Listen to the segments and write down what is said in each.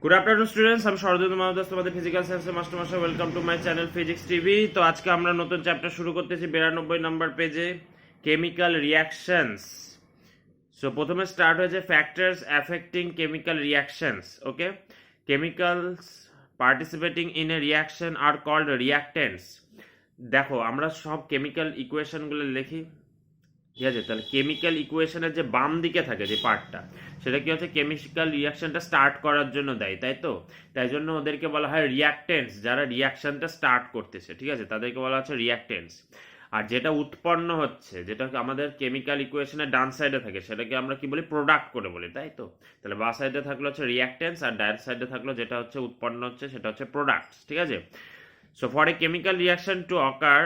Good afternoon students, আমি শরদুল মাহদাস, তোমাদের physical সায়েন্সের মাস্টারমশাই। Welcome to my channel physics TV. তো আজকে আমরা নতুন চ্যাপ্টার শুরু করতেছি 92 নম্বর পেজে, কেমিক্যাল রিয়াকশনস। সো প্রথমে স্টার্ট হয়েছে factors affecting chemical reactions. Okay, chemicals participating in a reaction are called reactants. দেখো, আমরা সব কেমিক্যাল ইকুয়েশনগুলো লিখি, ঠিক আছে? তাহলে কেমিক্যাল ইকুয়েশনের যে বাম দিকে থাকে যে পার্টটা, সেটা কি হচ্ছে কেমিক্যাল রিয়াকশনটা স্টার্ট করার জন্য দেয়, তাই তো? তাই জন্য ওদেরকে বলা হয় রিয়াক্টেন্টস। যারা রিয়াকশনটা স্টার্ট করতেছে, ঠিক আছে, তাদেরকে বলা হচ্ছে রিয়াক্টেন্টস। আর যেটা উৎপন্ন হচ্ছে, যেটা আমাদের কেমিক্যাল ইকুয়েশনের ডান সাইডে থাকে, সেটাকে আমরা কি বলি? প্রোডাক্ট করে বলি, তাই তো? তাহলে বাঁ সাইডে থাকলো হচ্ছে রিয়াক্টেন্টস, আর ডান সাইডে থাকলো যেটা হচ্ছে উৎপন্ন হচ্ছে, সেটা হচ্ছে প্রোডাক্টস, ঠিক আছে? So for a chemical reaction to occur,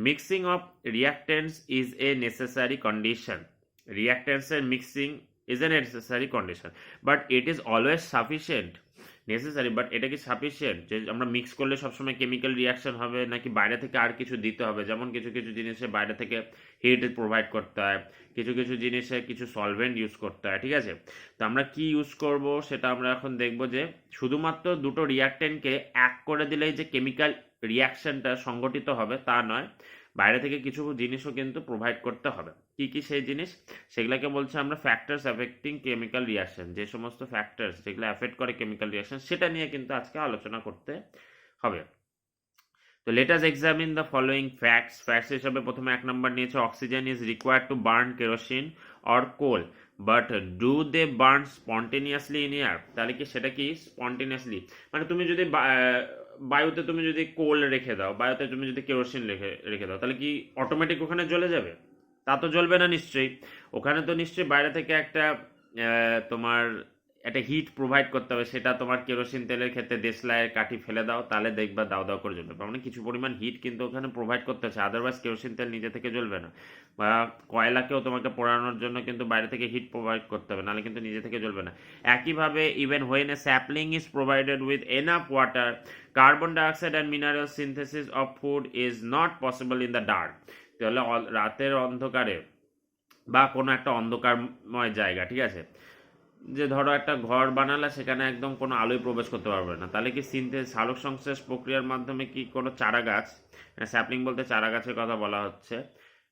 mixing of reactants is a necessary condition. Reactants and mixing is a necessary condition, but it is always sufficient. Necessary, but এটা কি সাফিসিয়েন্ট যে আমরা মিক্স করলে সবসময় chemical reaction হবে, নাকি বাইরে থেকে আর কিছু দিতে হবে? যেমন কিছু কিছু জিনিসে বাইরে থেকে হিট প্রোভাইড করতে হয়, কিছু কিছু জিনিসে কিছু সলভেন্ট ইউজ করতে হয়, ঠিক আছে? তো আমরা কি ইউজ করব সেটা আমরা এখন দেখব। যে শুধুমাত্র দুটো রিয়াক্টেন্টকে এক করে দিলেই যে কেমিক্যাল রিয়াকশনটা সংগঠিত হবে তা নয়, বাইরে থেকে কিছু জিনিসও কিন্তু প্রোভাইড করতে হবে। কি কি সেই জিনিস? সেগুলোকে বলছে আমরা ফ্যাক্টরস অ্যাফেক্টিং কেমিক্যাল রিয়াকশন। যে সমস্ত ফ্যাক্টরস যেগুলো অ্যাফেক্ট করে কেমিক্যাল রিয়াকশন, সেটা নিয়ে কিন্তু আজকে আলোচনা করতে হবে। তো let us examine the following facts. Facts হিসাবে প্রথমে 1 নম্বর নিয়েছে, oxygen is required to burn kerosene or coal, but do they burn spontaneously in air? তাহলে কি সেটা কি স্পন্টেনিয়াসলি? মানে তুমি যদি বায়ুতে তুমি যদি কোল রেখে দাও, বায়ুতে তুমি যদি কেরোসিন রেখে দাও, তাহলে কি অটোমেটিক ওখানে জ্বলে যাবে? তা তো জ্বলবে না নিশ্চয়ই। ওখানে তো নিশ্চয়ই বাইরে থেকে একটা তোমার একটা হিট প্রোভাইড করতে হবে। সেটা তোমার কেরোসিন তেলের ক্ষেত্রে দেশলাইয়ের কাঠি ফেলে দাও, তাহলে দেখবা দাও দাও করে জ্বলবে। মানে কিছু পরিমাণ হিট কিন্তু ওখানে প্রোভাইড করতে হচ্ছে, আদারওয়াইজ কেরোসিন তেল নিজে থেকে জ্বলবে না। বা কয়লাকেও তোমাকে পোড়ানোর জন্য কিন্তু বাইরে থেকে হিট প্রোভাইড করতে হবে, নাহলে কিন্তু নিজে থেকে জ্বলবে না। একইভাবে even when a sapling is provided with enough water, carbon dioxide and mineral synthesis of food is not possible in the dark. তাহলে রাতের অন্ধকারে বা কোনো একটা অন্ধকারময় জায়গা, ঠিক আছে, যে ধরো একটা ঘর বানালে, সেখানে একদম কোনো আলোয় প্রবেশ করতে পারবে না, তাহলে কি সালোক সংশ্লেষ প্রক্রিয়ার মাধ্যমে কি কোনো চারা গাছ, স্যাপলিং বলতে চারা গাছের কথা বলা হচ্ছে,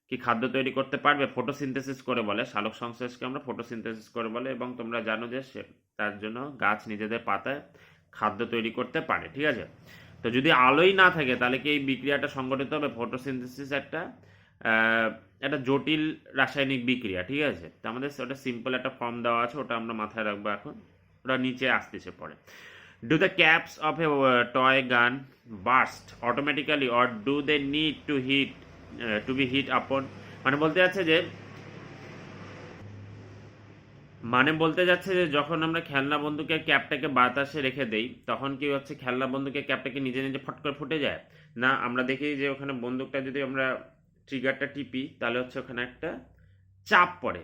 কি খাদ্য তৈরি করতে পারবে? ফটোসিনথেসিস করে বলে, সালোক সংশ্লেষকে আমরা ফটোসিনথেসিস করে বলে, এবং তোমরা জানো যে তার জন্য গাছ নিজেদের পাতায় খাদ্য তৈরি করতে পারে, ঠিক আছে? তো যদি আলোই না থাকে, তাহলে কি এই বিক্রিয়াটা সংগঠিত হবে? ফটোসিনথেসিস একটা জটিল রাসায়নিক বিক্রিয়া, ঠিক আছে? তো আমাদের ওটা সিম্পল একটা ফর্ম দেওয়া আছে, ওটা আমরা মাথায় রাখবো এখন, ওটা নিচে আসতেছে পরে। Do the caps of a toy gun burst automatically or do they need to be hit upon? বলতে যাচ্ছে যে যখন আমরা খেলনা বন্দুকের ক্যাপটাকে বাতাসে রেখে দেই, তখন কি হচ্ছে? খেলনা বন্দুকের ক্যাপটাকে নিজে নিজে ফট করে ফুটে যায়? না, আমরা দেখি যে ওখানে বন্দুকটা যদি আমরা ট্রিগারটা টিপি, তাহলে হচ্ছে ওখানে একটা চাপ পড়ে।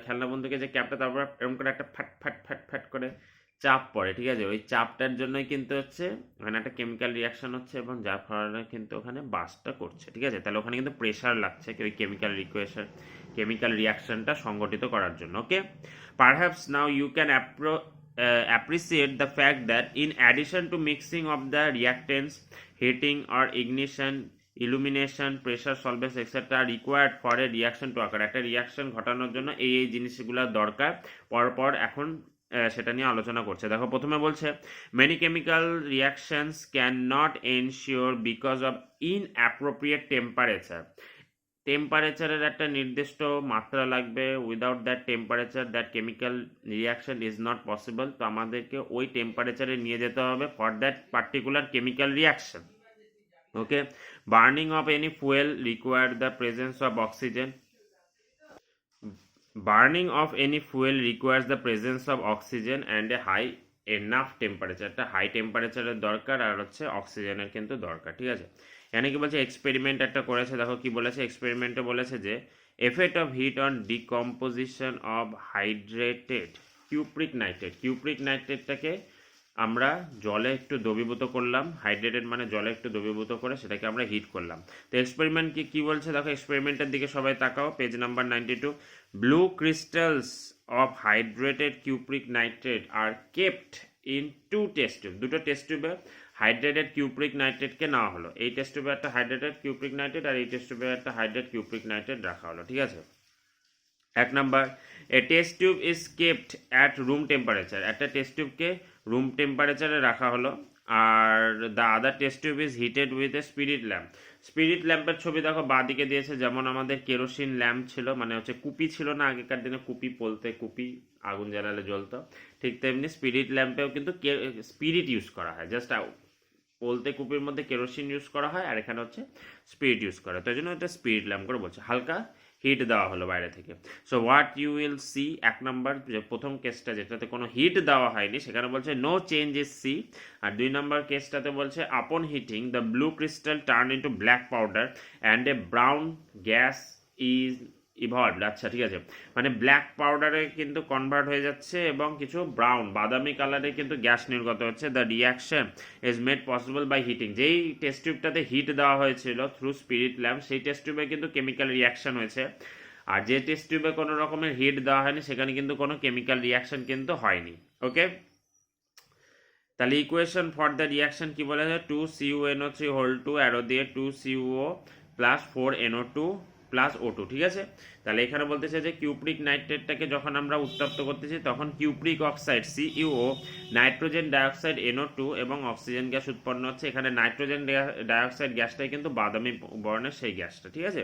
খেলনা বন্দুকের যে ক্যাপটা, তারপর এরকম করে একটা ফ্যাট ফ্যাট ফ্যাট ফ্যাট করে চাপ পড়ে, ঠিক আছে? ওই চাপটার জন্যই কিন্তু হচ্ছে ওখানে একটা কেমিক্যাল রিয়াকশন হচ্ছে, এবং যার কারণে কিন্তু ওখানে বাস্টটা করছে, ঠিক আছে? তাহলে ওখানে কিন্তু প্রেশার লাগছে ওই কেমিক্যাল রিয়াকশনটা সংগঠিত করার জন্য। Okay, perhaps now you can appreciate the fact that in addition to mixing of the reactants, heating or ignition, illumination, pressure, solvents etc. are required for a reaction to occur. একটা reaction ঘটানোর জন্য এই জিনিসগুলো দরকার। পরপর এখন সেটা নিয়ে আলোচনা করছে। দেখো, প্রথমে বলছে many chemical reactions cannot ensure because of inappropriate temperature. টেম্পারেচারের একটা নির্দিষ্ট মাত্রা লাগবে, without that temperature that chemical reaction is not possible. তো আমাদেরকে ওই টেম্পারেচারে নিয়ে যেতে হবে for that particular chemical reaction. Okay, burning of any fuel require the presence of oxygen. Burning of any fuel requires the presence of oxygen and a high enough temperature. একটা high টেম্পারেচারের দরকার, আর হচ্ছে অক্সিজেনের কিন্তু দরকার, ঠিক আছে? এখানে কি বলছে? এক্সপেরিমেন্ট একটা করেছে। দেখো কি বলেছে এক্সপেরিমেন্টে, বলেছে যে effect of heat on decomposition of hydrated cupric nitrate. Cupric নাইট্রেটটাকে আমরা জলে একটু দ্রবীভূত করলাম, হাইড্রেটেড মানে জলে একটু দ্রবীভূত করে সেটাকে আমরা হিট করলাম। তো এক্সপেরিমেন্ট কি বলছে? দেখো, এক্সপেরিমেন্টের দিকে সবাই তাকাও, page number 92। Blue crystals of hydrated cupric nitrate are kept in two test tube, দুটো টেস্ট টিউবে হাইড্রেটেড কিউপ্রিক নাইট্রেটকে নেওয়া হলো। এই টেস্ট টিউবে একটা হাইড্রেটেড কিউপ্রিক নাইট্রেট আর এই টেস্ট টিউবে একটা হাইড্রেট কিউপ্রিক নাইট্রেট রাখা হলো, ঠিক আছে। 1 a test tube is kept at room temperature, একটা টেস্ট টিউবকে রুম টেম্পারেচারে রাখা হলো। আর the other test tube is heated with a spirit lamp. Spirit ল্যাম্পের ছবি দেখো বাঁদিকে দিয়েছে, যেমন আমাদের কেরোসিন ল্যাম্প ছিল, মানে হচ্ছে কুপি ছিল না আগেকার দিনে, কুপি পলতে কুপি আগুন জ্বালালে জ্বলতো, ঠিক তেমনি স্পিরিট ল্যাম্পেও কিন্তু স্পিরিট ইউজ করা হয়, জাস্ট বলতে কুপির মধ্যে কেরোসিন ইউজ করা হয় আর এখানে হচ্ছে স্পিরিট ইউজ করা, তাই জন্য এটা স্পিরিট ল্যাম্প করে বলছে। হালকা হিট দেওয়া হলো বাইরে থেকে। So what you will see, 1 যে প্রথম কেসটা যেটাতে কোনো হিট দেওয়া হয়নি সেখানে বলছে নো চেঞ্জ ইজ সি, আর 2 কেসটাতে বলছে আপন hitting the blue crystal turn into black powder and a brown gas is evolved. আচ্ছা ঠিক আছে, মানে ব্ল্যাক পাউডারে কিন্তু কনভার্ট হয়ে যাচ্ছে এবং কিছু ব্রাউন বাদামি কালারে কিন্তু গ্যাস নির্গত হচ্ছে। The reaction is made possible by heating, যেই টেস্ট টিউবটাতে হিট দেওয়া হয়েছিল থ্রু স্পিরিট ল্যাম্প সেই টেস্ট টিউবে কিন্তু কেমিক্যাল রিয়াকশন হয়েছে, আর যে টেস্ট টিউবে কোনো রকমের হিট দেওয়া হয়নি সেখানে কিন্তু কোনো কেমিক্যাল রিয়াকশন কিন্তু হয়নি। ওকে, তাহলে ইকুয়েশন ফর দ্য রিয়াকশন কি বলা যায়, 2CuNO3 হোল 2 অ্যারো দিয়ে 2Cuo plus 4NO2 plus O2, ঠিক আছে। তাহলে এখানে বলতেছে যে কিউপ্রিক নাইট্রেটটাকে যখন আমরা উত্তপ্ত করতেছি তখন cupric oxide CuO, nitrogen dioxide NO2 এবং অক্সিজেন গ্যাস উৎপন্ন হচ্ছে। এখানে নাইট্রোজেন ডাইঅক্সাইড গ্যাসটাই কিন্তু বাদামি বর্ণের সেই গ্যাসটা, ঠিক আছে।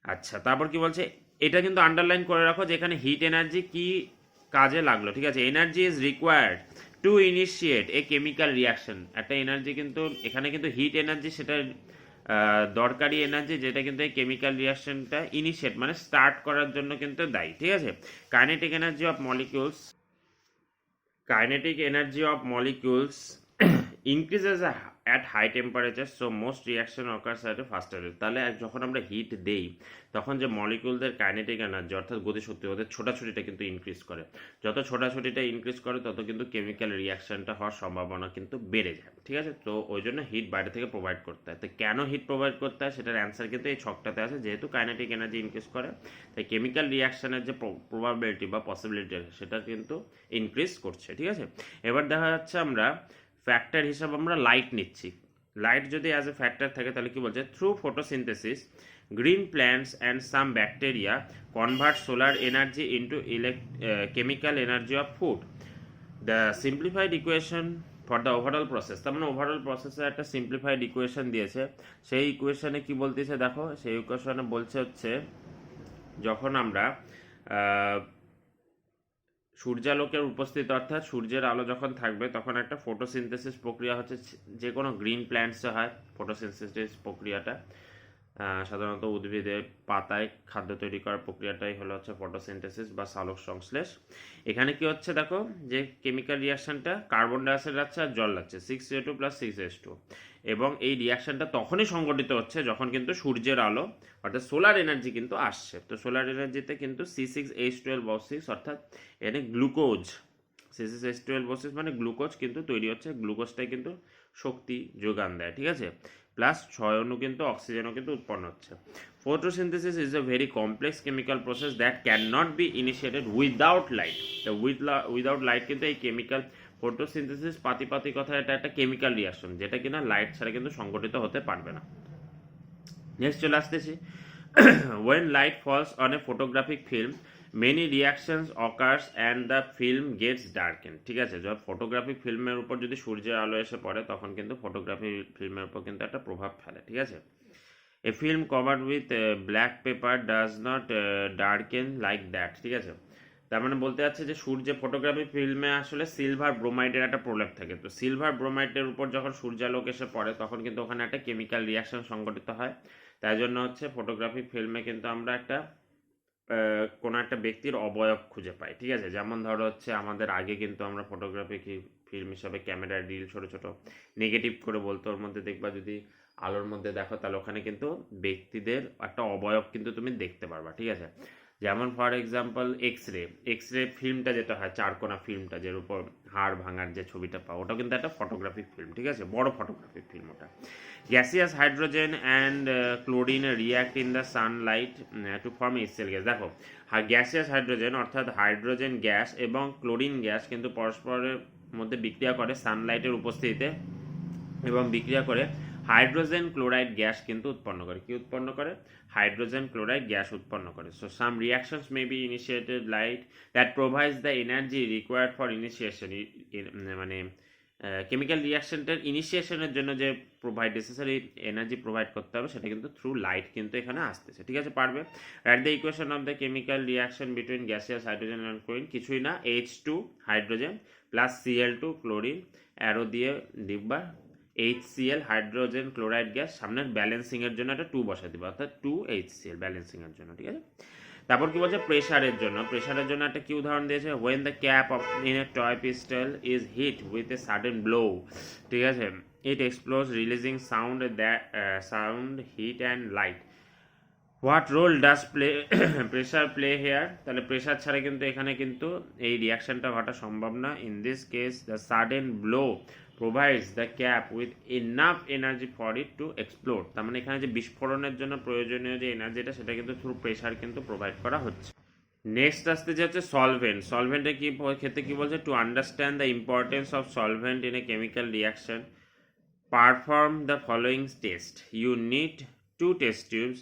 আচ্ছা, তারপর কি বলছে, এটা কিন্তু আন্ডারলাইন করে রাখো যে এখানে হিট এনার্জি কি কাজে লাগলো, ঠিক আছে। Energy is required to initiate A chemical reaction, একটা এনার্জি কিন্তু এখানে কিন্তু হিট এনার্জি, সেটা দরকারি এনার্জি যেটা কিন্তু এই কেমিক্যাল রিয়াকশনটা ইনিশিয়েট মানে স্টার্ট করার জন্য কিন্তু দায়ী, ঠিক আছে। Kinetic energy of molecules, kinetic energy of molecules increases at high temperature, so most reaction occurs at a faster rate। তাহলে যখন আমরা হিট দেই তখন যে মলিকিউলদের কাইনেটিক এনার্জি অর্থাৎ গতিশক্তি ওদের ছোটাছুটিটা কিন্তু ইনক্রিজ করে, যত ছোটাছুটিটা ইনক্রিজ করে তত কিন্তু কেমিক্যাল রিয়াকশনটা হওয়ার সম্ভাবনা কিন্তু বেড়ে যায়, ঠিক আছে। তো ওই জন্য হিট বাইরে থেকে প্রোভাইড করতে হয়। তো কেন হিট প্রোভাইড করতে হয় সেটার অ্যান্সার কিন্তু এই ছকটাতে আছে, যেহেতু কাইনেটিক এনার্জি ইনক্রিজ করে তাই কেমিক্যাল রিয়াকশনের যে প্রবাবিলিটি বা পসিবিলিটি সেটা কিন্তু ইনক্রিজ করছে, ঠিক আছে। এবার দেখা যাচ্ছে আমরা ফ্যাক্টর হিসাবে আমরা লাইট নিচ্ছি। লাইট যদি অ্যাজ এ ফ্যাক্টর থাকে তাহলে কি বলছে, through photosynthesis green plants and some bacteria convert solar energy into chemical energy of food. The simplified equation for the overall process, তার মানে ওভারঅল প্রসেসের একটা সিম্পলিফাইড ইকুয়েশন দিয়েছে। সেই ইকুয়েশনে কি বলতেছে দেখো, সেই ইকুয়েশনে বলছে হচ্ছে যখন আমরা সূর্যালোকের উপস্থিতি অর্থাৎ সূর্যের আলো যখন থাকবে তখন একটা ফটোসিনথেসিস প্রক্রিয়া হচ্ছে, যে কোনো গ্রিন প্ল্যান্টসে হয় ফটোসিনথেসিস প্রক্রিয়াটা, সাধারণত উদ্ভিদের পাতায় খাদ্য তৈরি করার প্রক্রিয়াটাই হলো হচ্ছে ফটোসিনথেসিস বা সালোক সংশ্লেষ। এখানে কি হচ্ছে দেখো, যে কেমিক্যাল রিয়াকশনটা কার্বন ডাইঅক্সাইড লাগছে আর জল লাগছে 6H2 + 6H2, এবং এই রিয়াকশনটা তখনই সংগঠিত হচ্ছে যখন কিন্তু সূর্যের আলো অর্থাৎ সোলার এনার্জি কিন্তু আসছে। তো সোলার এনার্জিতে কিন্তু C6H12O6 অর্থাৎ এখানে গ্লুকোজ, C6H12O6 মানে গ্লুকোজ কিন্তু তৈরি হচ্ছে, গ্লুকোজটাই কিন্তু শক্তি যোগান দেয়, ঠিক আছে। প্লাস 6 অণু কিন্তু অক্সিজেনও কিন্তু উৎপন্ন হচ্ছে। Photosynthesis is a very complex chemical process that can not be initiated without light. Without light কিন্তু এই কেমিক্যাল ফটোসিনথেসিস পাতি কথা, এটা একটা কেমিক্যাল রিয়াকশন যেটা কিনা লাইট ছাড়া কিন্তু সংগঠিত হতে পারবে না। নেক্সট চলে আসতেছি, when light falls on a photographic film many reactions occurs and the film gets darkened, ঠিক আছে। যখন ফটোগ্রাফিক ফিল্মের উপর যদি সূর্যের আলো এসে পড়ে তখন কিন্তু ফটোগ্রাফি ফিল্মের উপর কিন্তু একটা প্রভাব ফেলে, ঠিক আছে। এ film covered with black pepper does not darken like that, ঠিক আছে। তার মানে বলতে যাচ্ছে যে সূর্যে ফটোগ্রাফি ফিল্মে আসলে সিলভার ব্রোমাইডের একটা প্রলেপ থাকে, তো সিলভার ব্রোমাইডের উপর যখন সূর্যালোক এসে পড়ে তখন কিন্তু ওখানে একটা কেমিক্যাল রিয়াকশন সংঘটিত হয়। তাই জন্য হচ্ছে ফটোগ্রাফি ফিল্মে কিন্তু আমরা একটা কোনো একটা ব্যক্তির অবয়ব খুঁজে পাই, ঠিক আছে। যেমন ধরো হচ্ছে আমাদের আগে কিন্তু আমরা ফটোগ্রাফি ফিল্ম হিসাবে ক্যামেরার রিল ছোট ছোট নেগেটিভ করে বলতো, ওর মধ্যে দেখবা যদি আলোর মধ্যে দেখো তাহলে ওখানে কিন্তু ব্যক্তিদের একটা অবয়ব কিন্তু তুমি দেখতে পারবা, ঠিক আছে। যেমন ফর এক্সাম্পল এক্স রে ফিল্মটা যেটা হয় চারকোনা ফিল্মটা, যের উপর হাড় ভাঙার যে ছবিটা পাও ওটা কিন্তু একটা ফটোগ্রাফিক ফিল্ম, ঠিক আছে, বড় ফটোগ্রাফিক ফিল্ম ওটা। Gaseous hydrogen and chlorine react in the sunlight to form HCl gas. দেখো গ্যাসিয়াস হাইড্রোজেন অর্থাৎ হাইড্রোজেন গ্যাস এবং ক্লোরিন গ্যাস কিন্তু পরস্পরের মধ্যে বিক্রিয়া করে সানলাইটের উপস্থিতিতে এবং বিক্রিয়া করে হাইড্রোজেন ক্লোরাইড গ্যাস কিন্তু উৎপন্ন করে। কি উৎপন্ন করে? হাইড্রোজেন ক্লোরাইড গ্যাস উৎপন্ন করে। So some reactions may be initiated like that provides the energy required for initiation, মানে কেমিক্যাল রিয়াকশনটার ইনিশিয়েশনের জন্য যে নেসেসারি এনার্জি প্রোভাইড করতে হবে সেটা কিন্তু থ্রু লাইট কিন্তু এখানে আসতেছে। ঠিক আছে, পারবে? Write the equation of the chemical reaction between gaseous hydrogen and chlorine, কিছুই না, H2 hydrogen plus Cl2 chlorine, arrow দিয়ে দিব্বা, HCl হাইড্রোজেন ক্লোরাইড গ্যাস, সামনের ব্যালেন্সিং এর জন্য একটা 2 বসাই দিবা, অর্থাৎ 2HCl ব্যালেন্সিং এর জন্য। ঠিক আছে, তারপর কি বলছে? প্রেসারের জন্য একটা কি উদাহরণ দিয়েছে? when the cap of in a toy pistol is hit with a sudden blow, ঠিক আছে, it explodes releasing sound, heat and light. What role does pressure play here? তাহলে প্রেসার ছাড়া কিন্তু এখানে কিন্তু এই রিয়াকশনটা ঘটা সম্ভব না। In this case the sudden blow provides the cap with enough energy for it to explode. তার মানে এখানে যে বিস্ফোরণের জন্য প্রয়োজনীয় যে এনার্জিটা সেটা কিন্তু থ্রু প্রেসার কিন্তু প্রোভাইড করা হচ্ছে। নেক্সট আসতে যে হচ্ছে সলভেন্টের কি ক্ষেত্রে কি বলছে? To understand the importance of solvent in a chemical reaction, perform the following test. You need 2 test tubes,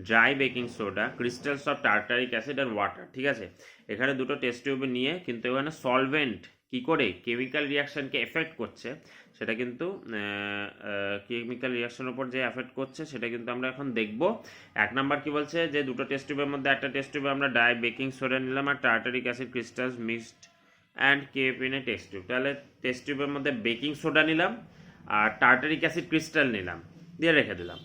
dry baking soda, crystals of tartaric acid and water. ঠিক আছে, এখানে দুটো টেস্ট টিউব নিয়ে কিন্তু এখানে সলভেন্ট কি করে কেমিক্যাল রিয়াকশনকে এফেক্ট করছে সেটা কিন্তু কেমিক্যাল রিয়াকশনের উপর যে এফেক্ট করছে সেটা কিন্তু আমরা এখন দেখব। 1 নাম্বার কি বলছে? যে দুটো টেস্ট টিউবের মধ্যে একটা টেস্ট টিউবে আমরা ড্রাই বেকিং সোডা নিলাম আর tartaric acid crystals mixed and kept in a test tube. তাহলে টেস্ট টিউবের মধ্যে বেকিং সোডা নিলাম আর টার্টারিক অ্যাসিড ক্রিস্টাল নিলাম, দিয়ে রেখে দিলাম।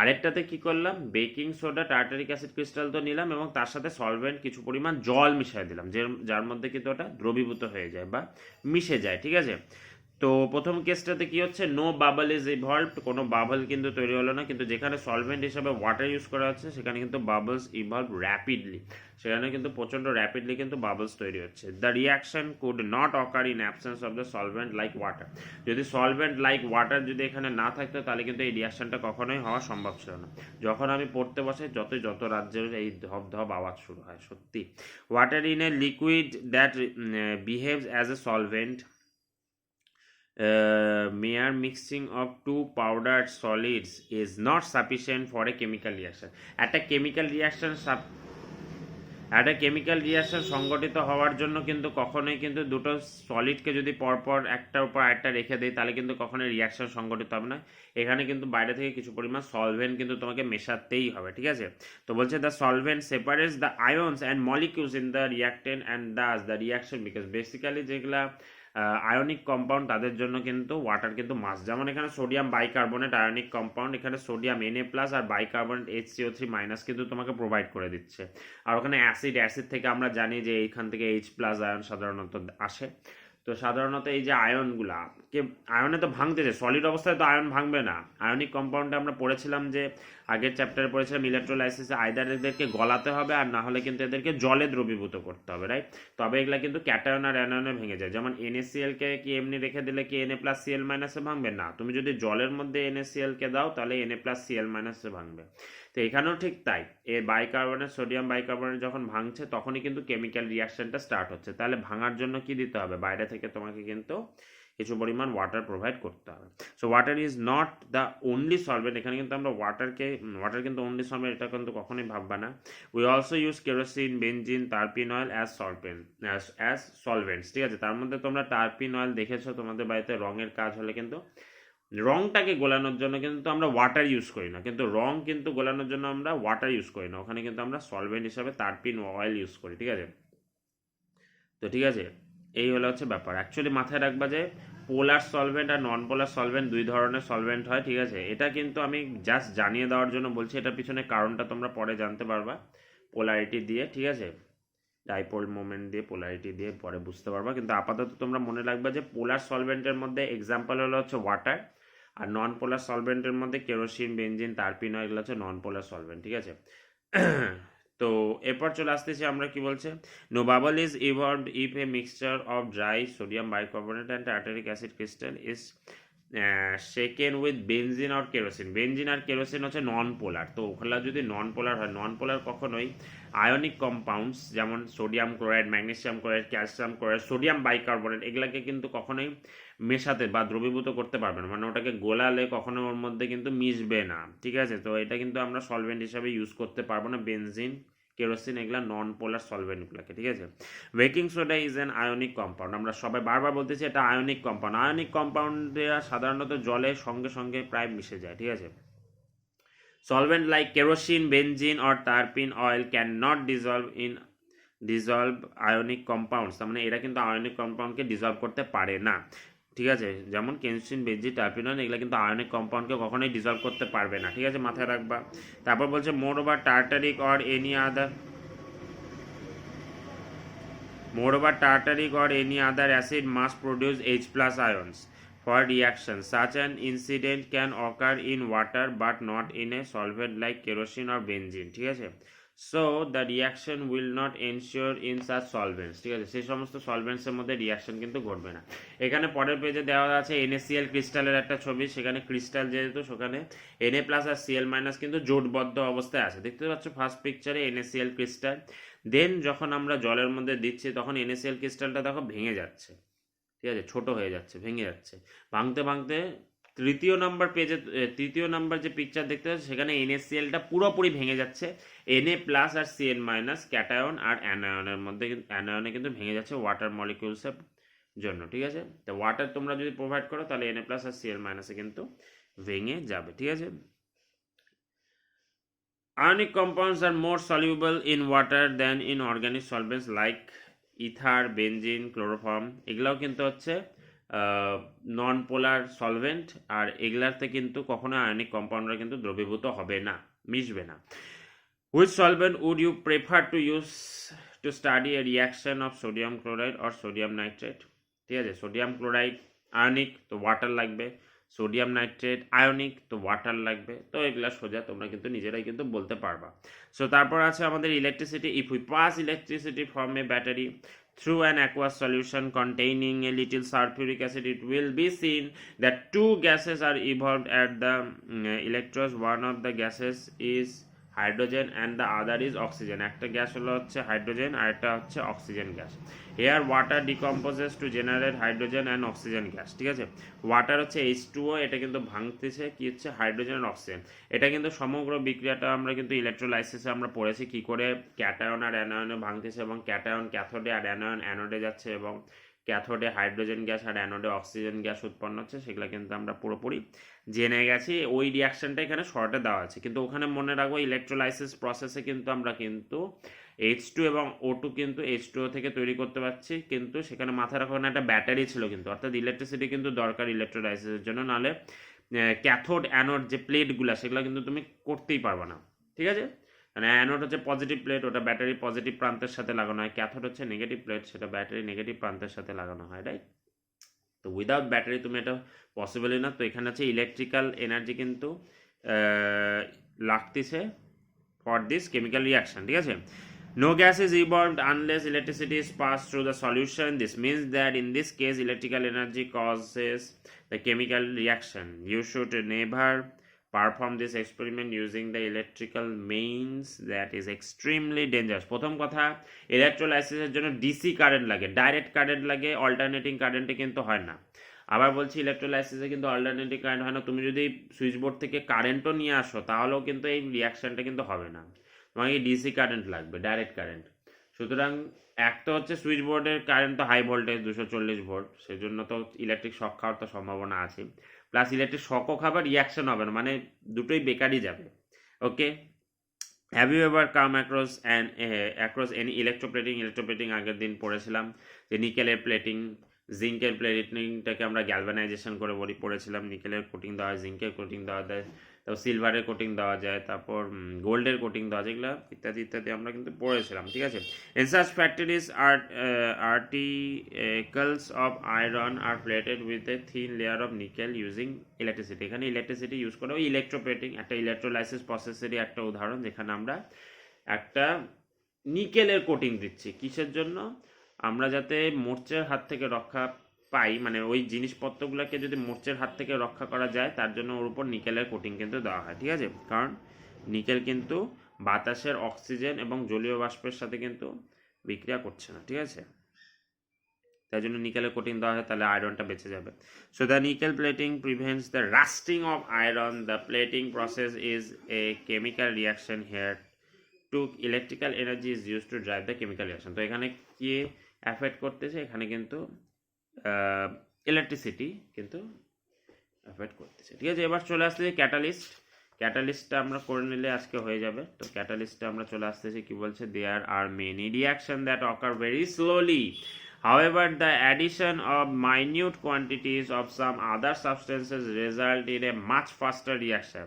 আরেকটাতে কি করলাম? Baking soda, tartaric acid crystal তো নিলাম এবং তার সাথে সলভেন্ট কিছু পরিমাণ জল মিশিয়ে দিলাম, যার মধ্যে কিন্তু ওটা দ্রবীভূত হয়ে যায় বা মিশে যায়। ঠিক আছে, তো প্রথম কেসটাতে কি হচ্ছে? নো বাবল ইজ ইভলভড, কোনো বাবল কিন্তু তৈরি হলো না, কিন্তু যেখানে সলভেন্ট হিসাবে ওয়াটার ইউজ করা হচ্ছে সেখানে কিন্তু বাবলস ইভলভ র্যাপিডলি, সেখানে কিন্তু প্রচণ্ড র্যাপিডলি কিন্তু বাবলস তৈরি হচ্ছে। The reaction could not occur in absence of the solvent like water. যদি সলভেন্ট লাইক ওয়াটার যদি এখানে না থাকতো তাহলে কিন্তু এই রিয়াকশনটা কখনোই হওয়া সম্ভব ছিল না। যখন আমি পড়তে বসে যত রাজ্যের এই ধপ ধপ আওয়াজ শুরু হয়, সত্যি। Water in a liquid that behaves as a solvent, mere mixing of 2 powdered solids is not sufficient for a chemical reaction. একটা কেমিক্যাল রিয়াকশন সংগঠিত হওয়ার জন্য কিন্তু কখনোই কিন্তু দুটো সলিডকে যদি পরপর একটার উপর আরেকটা রেখে দেয় তাহলে কিন্তু কখনোই রিয়াকশন সংগঠিত হবে না। এখানে কিন্তু বাইরে থেকে কিছু পরিমাণ সলভেন্ট কিন্তু তোমাকে মেশাতেই হবে। ঠিক আছে, তো বলছে the solvent separates the আয়ন্স and molecules in the reactant and thus the reaction because basically যেগুলা আয়নিক কম্পাউন্ড তাদের জন্য কিন্তু ওয়াটার কিন্তু মাস্ট। যেমন এখানে সোডিয়াম বাইকার্বনেট আয়নিক কম্পাউন্ড, এখানে সোডিয়াম Na+ আর বাইকার্বনেট HCO3- কিন্তু তোমাকে প্রোভাইড করে দিচ্ছে। আর ওখানে অ্যাসিড থেকে আমরা জানি যে এইখান থেকে H+ আয়ন সাধারণত আসে। তো সাধারণত এই যে আয়নগুলা আয়নে তো ভাঙতেছে, সলিড অবস্থায় তো আয়ন ভাঙবে না। আয়নিক কম্পাউন্ডে আমরা পড়েছিলাম যে আগের চ্যাপ্টারে পড়েছিলাম ইলেকট্রোলাইসিসে আইদার এদেরকে গলাতে হবে আর না হলে কিন্তু এদেরকে জলে দ্রবীভূত করতে হবে, রাইট? তবে এগুলা কিন্তু ক্যাটায়ন আর অ্যানায়নে ভেঙে যায়। যেমন NaCl কে কি এমনি রেখে দিলে কি Na+Cl- ভাঙবে না, তুমি যদি জলের মধ্যে NaCl কে দাও তাহলে Na+Cl- ভাঙবে। তো এখানেও ঠিক তাই, এর বাইকার্বনেট সোডিয়াম বাইকার্বনেট যখন ভাঙছে তখনই কিন্তু কেমিক্যাল রিয়াকশনটা স্টার্ট হচ্ছে। তাহলে ভাঙার জন্য কি দিতে হবে? বাইরে থেকে তোমাকে কিন্তু কিছু পরিমাণ ওয়াটার প্রোভাইড করতে হবে। So water is not the only solvent, এখানে কিন্তু আমরা ওয়াটার কিন্তু অনলি সলভেন্ট এটা কিন্তু কখনোই ভাববা না। We also use kerosene, benzene, turpentine oil as solvents. ঠিক আছে, তার মধ্যে তোমরা টার্পিন অয়েল দেখেছো তোমাদের বাড়িতে রঙের কাজ হলে কিন্তু রংটাকে গোলানোর জন্য কিন্তু আমরা ওয়াটার ইউজ করি না, কিন্তু রং কিন্তু গোলানোর জন্য আমরা ওয়াটার ইউজ করি না, ওখানে কিন্তু আমরা সলভেন্ট হিসাবে টার্পিন অয়েল ইউজ করি। ঠিক আছে, তো ঠিক আছে, এই হচ্ছে ব্যাপার। অ্যাকচুয়ালি মাথায় রাখবা যে পোলার সলভেন্ট আর নন পোলার সলভেন্ট 2 ধরনের সলভেন্ট হয়। ঠিক আছে, এটা কিন্তু আমি জাস্ট জানিয়ে দেওয়ার জন্য বলছি, এটার পিছনে কারণটা তোমরা পরে জানতে পারবা পোলারিটি দিয়ে। ঠিক আছে, ডাইপোল মোমেন্ট দিয়ে পোলারিটি দিয়ে পরে বুঝতে পারবা, কিন্তু আপাতত তোমরা মনে রাখবা যে পোলার সলভেন্টের মধ্যে এক্সাম্পল হচ্ছে ওয়াটার, আর নন পোলার সলভেন্টের মধ্যে কেরোসিন, বেনজিন, টার্পিন এগুলো হচ্ছে নন পোলার সলভেন্ট। ঠিক আছে, তো এরপর চলে আসতেছি আমরা কি বলছে? No bubble is evolved if a mixture of dry sodium bicarbonate and tartaric acid crystal is shaken with benzene আর কেরোসিন। বেনজিন আর কেরোসিন হচ্ছে নন পোলার, তো ওগুলা যদি নন পোলার হয়, নন পোলার কখনোই আয়নিক কম্পাউন্ডস যেমন sodium chloride, magnesium chloride, calcium chloride, sodium bicarbonate এগুলাকে কিন্তু কখনোই মেশাতে বা দ্রবীভূত করতে পারবে না, মানে ওটাকে গোলালে কখনো ওর মধ্যে কিন্তু মিশবে না, ঠিক আছে। তো এটা কিন্তু আমরা সলভেন্ট হিসাবে ইউজ করতে পারবো না, বেনজিন, কেরোসিন এগুলা নন পোলার সলভেন্টগুলোকে, ঠিক আছে। Baking soda is an ionic compound, আমরা সবাই বারবার বলতেছি এটা আয়নিক কম্পাউন্ড। আয়নিক কম্পাউন্ডেরা সাধারণত জলের সঙ্গে সঙ্গে প্রায় মিশে যায়, ঠিক আছে। Solvent like kerosene, benzene or tarpin oil cannot dissolve ionic compounds, তার মানে এরা কিন্তু আয়নিক কম্পাউন্ডকে ডিজলভ করতে পারে না, ঠিক আছে। যেমন কেরোসিন, বেনজিন, টার্পিন অয়েল এগুলো কিন্তু আয়নিক কম্পাউন্ডকে কখনোই ডিজলভ করতে পারবে না, ঠিক আছে, মাথায় রাখবা। তারপর বলছে moreover tartaric or any other acid must produce H plus ions for reaction. Such an incident can occur in water but not in a solvent like kerosene or benzene, ঠিক আছে। So the reaction will not ensure in such solvents, ঠিক আছে, সেই সমস্ত সলভেন্টস এর মধ্যে reaction কিন্তু ঘটবে না। এখানে পরের পেজে দেওয়া আছে NaCl ক্রিস্টালের একটা ছবি, সেখানে ক্রিস্টাল যেহেতু সেখানে Na প্লাস আর Cl মাইনাস কিন্তু জোটবদ্ধ অবস্থায় আছে, দেখতে পাচ্ছ ফার্স্ট পিকচারে NaCl ক্রিস্টাল। দেন যখন আমরা জলের মধ্যে দিচ্ছি তখন NaCl ক্রিস্টালটা দেখো ভেঙে যাচ্ছে, ঠিক আছে, ছোট হয়ে যাচ্ছে, ভেঙে যাচ্ছে, ভাঙতে ভাঙতে তৃতীয় নাম্বার যে পিকচার দেখতে পাচ্ছ সেখানে NaClটা পুরোপুরি ভেঙে যাচ্ছে, Na প্লাস আর Cl মাইনাস ক্যাটায়ন আর অ্যানায়নের মধ্যে, অ্যানায়নে কিন্তু ভেঙে যাচ্ছে ওয়াটার মলিকিউলসের জন্য, ঠিক আছে। তো ওয়াটার তোমরা যদি প্রোভাইড করো তাহলে Na প্লাস আর Cl মাইনাসে কিন্তু ভেঙে যাবে, ঠিক আছে। Ionic compounds are more soluble in water than in organic solvents like ether, benzene, chloroform এগুলাও কিন্তু হচ্ছে নন পোলার সলভেন্ট, আর এগুলাতে কিন্তু কখনো আয়নিক কম্পাউন্ডরা কিন্তু দ্রবীভূত হবে না, মিশবে না। Which solvent would you prefer to use to study a reaction of sodium chloride or sodium nitrate, ঠিক আছে। সোডিয়াম ক্লোরাইড আয়নিক, তো ওয়াটার লাগবে, সোডিয়াম নাইট্রেট আয়নিক, তো ওয়াটার লাগবে, তো এগুলা সোজা তোমরা কিন্তু নিজেরাই কিন্তু বলতে পারবা। সো তারপর আছে আমাদের electricity. If we pass electricity from a battery through an aqueous solution containing a little sulfuric acid, it will be seen that two gases are evolved at the electrodes. One of the gases is hydrogen and the other is oxygen, একটা gas হলো হচ্ছে hydrogen আর একটা হচ্ছে oxygen gas. Here water decomposes to generate hydrogen and oxygen gas, ঠিক আছে। Water হচ্ছে H2O, এটা কিন্তু ভাঙতেছে কি হচ্ছে হাইড্রোজেন আর অক্সিজেন। এটা কিন্তু সমগ্র বিক্রিয়াটা আমরা কিন্তু ইলেকট্রোলাইসিসে আমরা পড়েছি কি করে ক্যাটায়ন আর অ্যানায়নে ভাঙতেছে, এবং ক্যাটায়ন ক্যাথোডে আর অ্যানায়ন অ্যানোডে যাচ্ছে, এবং ক্যাথোডে হাইড্রোজেন গ্যাস আর অ্যানোডে অক্সিজেন গ্যাস উৎপন্ন হচ্ছে, সেগুলো কিন্তু আমরা পুরোপুরি জেনে গেছি। ওই রিয়াকশনটা এখানে শর্টে দেওয়া আছে, কিন্তু ওখানে মনে রাখবো ইলেকট্রোলাইসিস প্রসেসে কিন্তু আমরা কিন্তু H2 এবং O2 কিন্তু H2O থেকে তৈরি করতে পারছি, কিন্তু সেখানে মাথায় রাখো না একটা ব্যাটারি ছিল কিন্তু, অর্থাৎ ইলেকট্রিসিটি কিন্তু দরকার ইলেকট্রোলাইসিসের জন্য, নাহলে ক্যাথোড অ্যানোড যে প্লেটগুলো সেগুলো কিন্তু তুমি করতেই পারবে না, ঠিক আছে। মানে অ্যানোড হচ্ছে পজিটিভ প্লেট, ওটা ব্যাটারি পজিটিভ প্রান্তের সাথে লাগানো হয়, ক্যাথোড হচ্ছে নেগেটিভ প্লেট, সেটা ব্যাটারি নেগেটিভ প্রান্তের সাথে লাগানো হয়, রাইট। তো উইদাউট ব্যাটারি তুমি এটা পসিবলই না। তো এখানে হচ্ছে ইলেকট্রিক্যাল এনার্জি কিন্তু লাগতেছে ফর দিস কেমিক্যাল রিয়াকশন, ঠিক আছে। No gas is evolved unless electricity is passed through the solution. This means that in this case electrical energy causes the chemical reaction. You should never perform this experiment using the electrical means, that is extremely dangerous. প্রথম কথা, ইলেকট্রোলাইসিসের জন্য DC current লাগে, direct current লাগে, alternating কারেন্টে কিন্তু হয় না। আবার বলছি ইলেকট্রোলাইসিসে কিন্তু অল্টারনেটিং কারেন্ট হয় না, তুমি যদি সুইচ বোর্ড থেকে কারেন্টও নিয়ে আসো তাহলেও কিন্তু এই রিয়াকশনটা কিন্তু হবে না, তোমাকে ডিসি কারেন্ট লাগবে, ডাইরেক্ট কারেন্ট। সুতরাং এক তো হচ্ছে সুইচ বোর্ডের কারেন্ট তো হাই ভোল্টেজ 240 ভোল্ট, সেজন্য তো ইলেকট্রিক শক খাওয়ার তো সম্ভাবনা আছে, প্লাস ইলেকট্রিক শকও খাবার রিয়াকশন হবে না, মানে দুটোই বেকারই যাবে, okay. Have you ever come across any electroplating আগের দিন পড়েছিলাম যে নিকেলের প্লেটিং, জিঙ্কের প্লেটিংটাকে আমরা গ্যালভানাইজেশন করে পড়েছিলাম, নিকেলের কোটিং দেওয়া হয়, জিঙ্কের কোটিং দেওয়া যায়, তারপর সিলভারের কোটিং দেওয়া যায়, তারপর গোল্ডের কোটিং দেওয়া যায়, এগুলো ইত্যাদি ইত্যাদি আমরা কিন্তু পড়েছিলাম, ঠিক আছে। In such factories articles of iron are plated with a thin layer of nickel using electricity. এখানে ইলেকট্রিসিটি ইউজ করে ওই ইলেকট্রোপ্লেটিং একটা ইলেকট্রোলাইসিস প্রসেসেরই একটা উদাহরণ, যেখানে আমরা একটা নিকেলের কোটিং দিচ্ছি, কিসের জন্য, আমরা যাতে মোর্চের হাত থেকে রক্ষা পাই, মানে ওই জিনিসপত্রগুলোকে যদি মোর্চের হাত থেকে রক্ষা করা যায় তার জন্য ওর উপর নিকেলের কোটিং কিন্তু দেওয়া হয়, ঠিক আছে। কারণ নিকেল কিন্তু বাতাসের অক্সিজেন এবং জলীয় বাষ্পের সাথে কিন্তু বিক্রিয়া করছে না, ঠিক আছে। তাই জন্য নিকেলের কোটিং দেওয়া হয়, তাহলে আয়রনটা বেঁচে যাবে। So the nickel plating prevents the lasting of iron. The plating process is a chemical reaction here two electrical energy is use to drive the chemical reaction. তো এখানে কি অ্যাফেক্ট করতেছে, এখানে কিন্তু ইলেকট্রিসিটি কিন্তু অ্যাফেক্ট করতেছে, ঠিক আছে। এবার চলে আসতেছে ক্যাটালিস্ট। ক্যাটালিস্টটা আমরা করে নিলে আজকে হয়ে যাবে। তো ক্যাটালিস্টটা আমরা চলে আসতেছি, কি বলছে, there are many reaction that occur very slowly. However, the addition of minute quantities of some other substances result in a much faster reaction.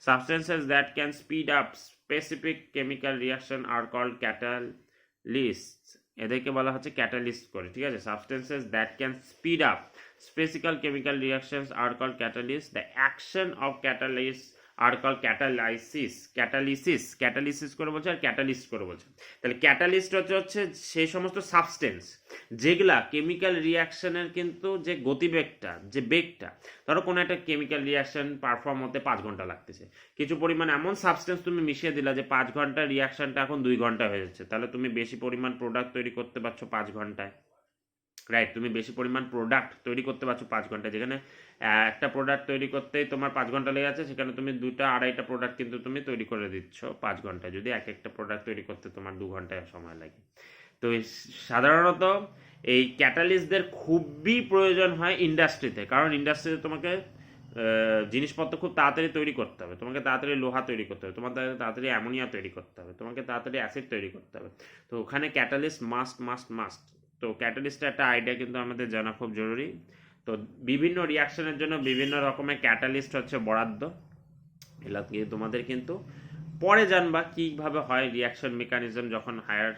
Substances that can speed up specific chemical reaction are called catalysts. এদেরকে বলা হচ্ছে catalyst করে, ঠিক আছে। Substances that can speed up specific chemical reactions are called catalysts. The action of catalysts are called catalysis করে বলছে, আর catalyst করে বলছে। তাহলে ক্যাটালিস্ট হচ্ছে সেই সমস্ত সাবস্টেন্স যেগুলা কেমিক্যাল রিয়াকশনের কিন্তু যে গতিবেগটা, যে বেগটা, ধরো কোনো একটা কেমিক্যাল রিয়াকশন পারফর্ম হতে 5 ঘন্টা লাগতেছে, কিছু পরিমাণ এমন সাবস্টেন্স তুমি মিশিয়ে দিলা যে 5 ঘন্টা রিয়াকশনটা এখন 2 ঘন্টা হয়ে যাচ্ছে, তাহলে তুমি বেশি পরিমাণ প্রোডাক্ট তৈরি করতে পারছো 5 ঘন্টায়, রাইট। তুমি বেশি পরিমাণ প্রোডাক্ট তৈরি করতে পারছো 5 ঘন্টায়। যেখানে একটা প্রোডাক্ট তৈরি করতেই তোমার 5 ঘন্টা লেগে যাচ্ছে, সেখানে তুমি 2-2.5টা প্রোডাক্ট কিন্তু তুমি তৈরি করে দিচ্ছ 5 ঘন্টায়, যদি একটা প্রোডাক্ট তৈরি করতে তোমার 2 ঘন্টায় সময় লাগে। তো সাধারণত এই ক্যাটালিস্টদের খুবই প্রয়োজন হয় ইন্ডাস্ট্রিতে, কারণ ইন্ডাস্ট্রিতে তোমাকে জিনিসপত্র খুব তাড়াতাড়ি তৈরি করতে হবে, তোমাকে তাড়াতাড়ি লোহা তৈরি করতে হবে, তোমাকে তাড়াতাড়ি অ্যামোনিয়া তৈরি করতে হবে, তোমাকে তাড়াতাড়ি অ্যাসিড তৈরি করতে হবে। তো ওখানে ক্যাটালিস্ট মাস্ট। তো ক্যাটালিস্টের একটা আইডিয়া কিন্তু আমাদের জানা খুব জরুরি। তো বিভিন্ন রিয়াকশনের জন্য বিভিন্ন রকমের ক্যাটালিস্ট হচ্ছে বরাদ্দ, এগুলো তোমাদের কিন্তু পরে জানবা কীভাবে হয় রিয়াকশন মেকানিজম। যখন হায়ার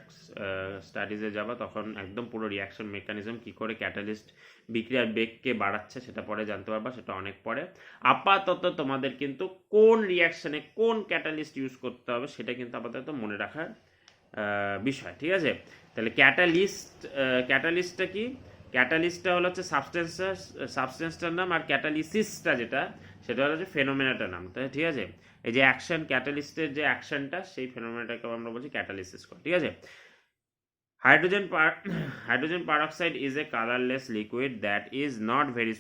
স্টাডিজে যাবা তখন একদম পুরো রিয়াকশন মেকানিজম কী করে ক্যাটালিস্ট বিক্রিয়ার বেগকে বাড়াচ্ছে সেটা পরে জানতে পারবা, সেটা অনেক পরে। আপাতত তোমাদের কিন্তু কোন রিয়াকশনে কোন ক্যাটালিস্ট ইউজ করতে হবে সেটা কিন্তু আপাতত মনে রাখার বিষয়, ঠিক আছে। তাহলে ক্যাটালিস্টটা কি? ক্যাটালিস্টটা হচ্ছে সাবস্টেন্সটার নাম, আর ক্যাটালিসিসটা যেটা সেটা হচ্ছে ফেনোমেনাটার নাম, তাই ঠিক আছে। এই যে অ্যাকশন, ক্যাটালিস্টের যে অ্যাকশনটা, সেই ফেনোমেনাটাকে আমরা বলছি ক্যাটালিসিস করে, ঠিক আছে। Hydrogen peroxide is a colorless liquid that is not very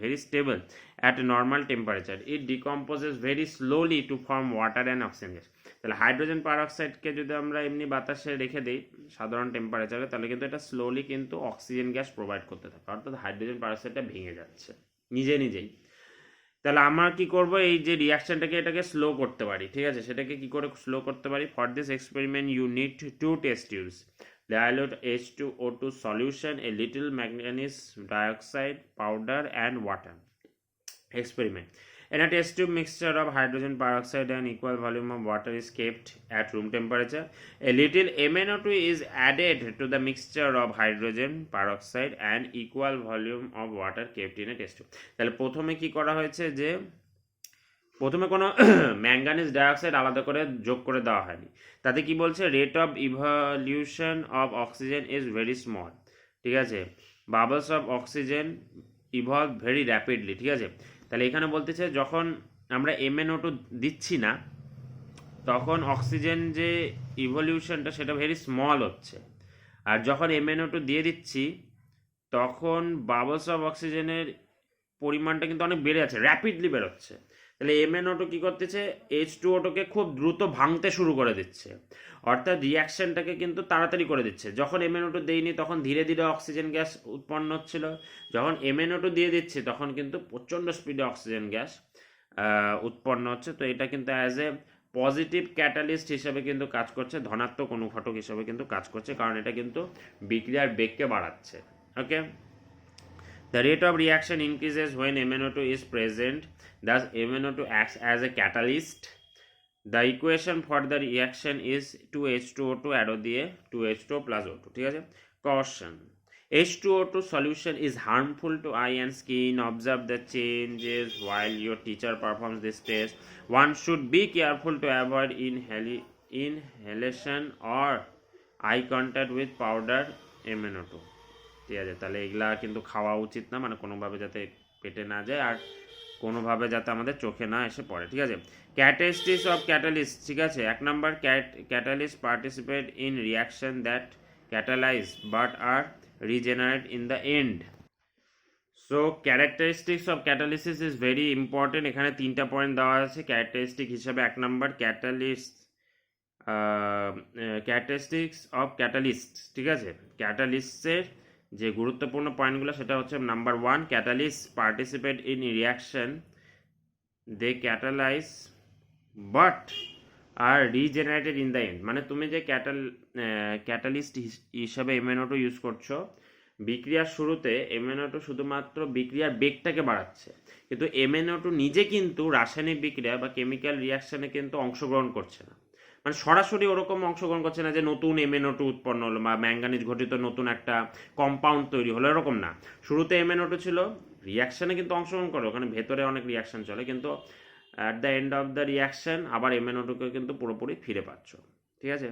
very stable at normal temperature. It decomposes very slowly to form water and oxygen gas. তাহলে হাইড্রোজেন পারঅক্সাইডকে যদি আমরা এমনি বাতাসে রেখে দিই সাধারণ টেম্পারেচারে, তাহলে কিন্তু এটা স্লোলি কিন্তু অক্সিজেন গ্যাস প্রোভাইড করতে থাকে, অর্থাৎ হাইড্রোজেন পারঅক্সাইডটা ভেঙে যাচ্ছে নিজেই। তাহলে আমরা কি করব, এই যে রিয়াকশনটাকে এটাকে স্লো করতে পারি, ঠিক আছে। সেটাকে কি করে স্লো করতে পারি? For this experiment you need 2 test tubes, dilute H2O2 solution, a little manganese dioxide powder and water. Experiment. In a test tube, mixture of hydrogen peroxide and equal volume of water is kept at room temperature. A little MnO2 is added to the mixture of hydrogen peroxide and equal volume of water kept in a test tube. তাহলে প্রথমে কি করা হয়েছে, যে প্রথমে কোনো manganese dioxide আলাদা করে যোগ করে দেওয়া হয়নি। তাতে কি বলছে, rate of evolution of oxygen is very small, ঠিক আছে। Bubbles of oxygen evolve very rapidly, ঠিক আছে। তাহলে এখানে বলতেছে যখন আমরা MnO2 দিচ্ছি না তখন অক্সিজেন যে ইভলিউশনটা সেটা ভেরি স্মল হচ্ছে, আর যখন MnO2 দিয়ে দিচ্ছি তখন বাবলস অফ অক্সিজেনের পরিমাণটা কিন্তু অনেক বেড়ে যাচ্ছে, র্যাপিডলি বেরোচ্ছে। তাহলে MnO2 কি করতেছে, H2O2কে খুব দ্রুত ভাঙতে শুরু করে দিচ্ছে, অর্থাৎ রিয়াকশনটাকে কিন্তু তাড়াতাড়ি করে দিচ্ছে। যখন MnO2 দেইনি তখন ধীরে ধীরে অক্সিজেন গ্যাস উৎপন্ন হচ্ছিল, যখন MnO2 দিয়ে দিচ্ছে তখন কিন্তু প্রচণ্ড স্পিডে অক্সিজেন গ্যাস উৎপন্ন হচ্ছে। তো এটা কিন্তু অ্যাজ এ পজিটিভ ক্যাটালিস্ট হিসেবে কিন্তু কাজ করছে, ধনাত্মক অনুঘটক হিসেবে কিন্তু কাজ করছে, কারণ এটা কিন্তু বিক্রিয়ার বেগকে বাড়াচ্ছে। ওকে, the rate of reaction increases when MnO2 is present, thus MnO2 acts as a catalyst. The equation for the reaction is 2H2O2 arrow দিয়ে 2H2O plus O2, ঠিক আছে। Caution: H2O2 solution is harmful to eye and skin. Observe the changes while your teacher performs this test. One should be careful to avoid inhalation or eye contact with powder MnO2, ঠিক আছে। তাহলে এগুলা কিন্তু খাওয়া উচিত না, মানে কোনোভাবে যাতে পেটে না যায়। আর কোনোভাবে যাতে আমাদের চোখে না এসে পড়ে, ঠিক আছে। ক্যাটালিস্টিক্স অফ ক্যাটালিস্ট, ঠিক আছে, 1 number, catalyst participate in reaction that catalyze but are regenerate in the end. So characteristics of catalysis is very important. এখানে 3টা পয়েন্ট দেওয়া আছে ক্যারেক্টারিস্টিক হিসাবে। 1 নাম্বার, ক্যারেক্টারিস্টিক্স অফ ক্যাটালিস্ট, ঠিক আছে। ক্যাটালিস্টের যে গুরুত্বপূর্ণ পয়েন্টগুলো সেটা হচ্ছে number 1, catalyst participate in reaction they catalyze but are regenerated in the end. মানে তুমি যে ক্যাটালিস্ট হিসাবে MnO2 ইউজ করছো, বিক্রিয়ার শুরুতে MnO2 শুধুমাত্র বিক্রিয়ার বেগটাকে বাড়াচ্ছে, কিন্তু MnO2 নিজে কিন্তু রাসায়নিক বিক্রিয়া বা কেমিক্যাল রিয়াকশনে কিন্তু অংশগ্রহণ করছে না। মানে সরাসরি ওরকম অংশগ্রহণ করছে না যে নতুন MnO2 উৎপন্ন হলো বা ম্যাঙ্গানিজ ঘটিত নতুন একটা কম্পাউন্ড তৈরি হলো, এরকম না। শুরুতে MnO2 ছিল, রিয়াকশনে কিন্তু অংশগ্রহণ করে, ওখানে ভেতরে অনেক রিয়াকশন চলে, কিন্তু at the end of the reaction আবার MnO2কে কিন্তু পুরোপুরি ফিরে পাচ্ছ, ঠিক আছে।